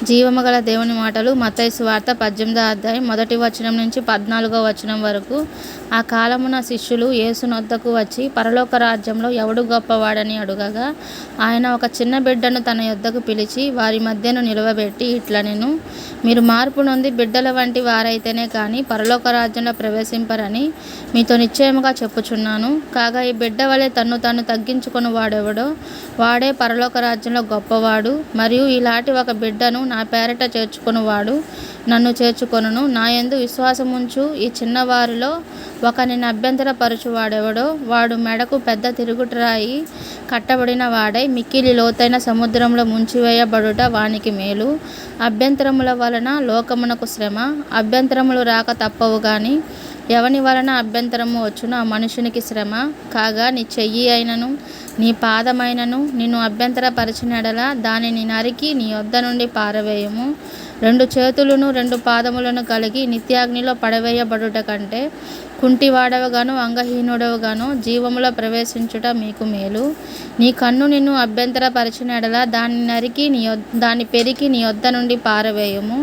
జీవముగల దేవుని మాటలు మత్తయి సువార్త 18వ అధ్యాయం 1వ వచనం నుంచి 14వ వచనం వరకు. ఆ కాలమున శిష్యులు యేసు నొద్దకు వచ్చి, పరలోక రాజ్యంలో ఎవడు గొప్పవాడని అడుగగా, ఆయన ఒక చిన్న బిడ్డను తన యొద్దకు పిలిచి వారి మధ్యను నిలువబెట్టి ఇట్లనెను, మీరు మార్పు నొంది బిడ్డల వంటి వారైతేనే కానీ పరలోక రాజ్యంలో ప్రవేశింపరని మీతో నిశ్చయముగా చెప్పుచున్నాను. కాగా ఈ బిడ్డ వలె తన్ను తాను తగ్గించుకొని వాడెవడో వాడే పరలోక రాజ్యంలో గొప్పవాడు. మరియు ఇలాంటి ఒక బిడ్డను నా పేరట చేర్చుకొనువాడు నన్ను చేర్చుకొనును. నా యందు విశ్వాసముంచు ఈ చిన్నవారిలో ఒకనిని అభ్యంతరపరచువాడెవడో వాడు మెడకు పెద్ద తిరుగుటరాయి కట్టబడిన వాడై మిక్కిలి లోతైన సముద్రంలో ముంచివేయబడుట వానికి మేలు. అభ్యంతరముల వలన లోకమునకు శ్రమ, అభ్యంతరములు రాక తప్పవు గాని ఎవని వలన అభ్యంతరము వచ్చునో ఆ మనుషునికి శ్రమ. కాగా నీ చెయ్యి అయినను నీ పాదమైనను నిన్ను అభ్యంతరపరిచిన యెడల దానిని నరికి నీ యొద్ద నుండి పారవేయము. 2 చేతులను 2 పాదములను కలిగి నిత్యాగ్నిలో పడవేయబడుట కంటే కుంటివాడవగాను అంగహీనుడవగాను జీవములో ప్రవేశించుట మీకు మేలు. నీ కన్ను నిన్ను అభ్యంతరపరిచిన యెడల దాన్ని నరికి దాన్ని పెరికి నీ యొద్ద నుండి పారవేయము.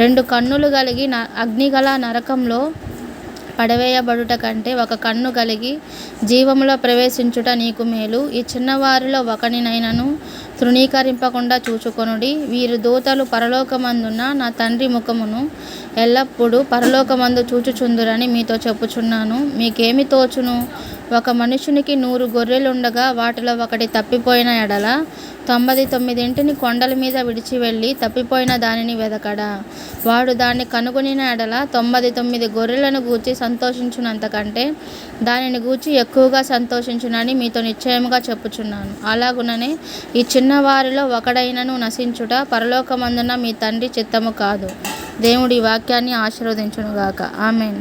2 కన్నులు కలిగి అగ్నిగల నరకంలో పడవేయబడుట కంటే 1 కన్ను కలిగి జీవములో ప్రవేశించుట నీకు మేలు. ఈ చిన్నవారిలో ఒకనినైనను తృణీకరింపకుండా చూచుకొనుడి. వీరు దూతలు పరలోకమందున్న నా తండ్రి ముఖమును ఎల్లప్పుడూ పరలోకమందు చూచుచుందురని మీతో చెప్పుచున్నాను. మీకేమి తోచును? ఒక మనుషునికి 100 గొర్రెలుండగా వాటిలో ఒకటి తప్పిపోయిన యెడల 99 కొండల మీద విడిచి వెళ్ళి తప్పిపోయిన దానిని వెదకడా? వాడు దాన్ని కనుగొనిన యెడల 99 గొర్రెలను గూర్చి సంతోషించునంతకంటే దానిని గూర్చి ఎక్కువగా సంతోషించునని మీతో నిశ్చయముగా చెప్పుచున్నాను. అలాగుననే ఈ చిన్నవారిలో ఒకడైనను నశించుట పరలోకమందున్న మీ తండ్రి చిత్తము కాదు. దేవుడి వాక్యాన్ని ఆశీర్వదించునుగాక. ఆమేన్.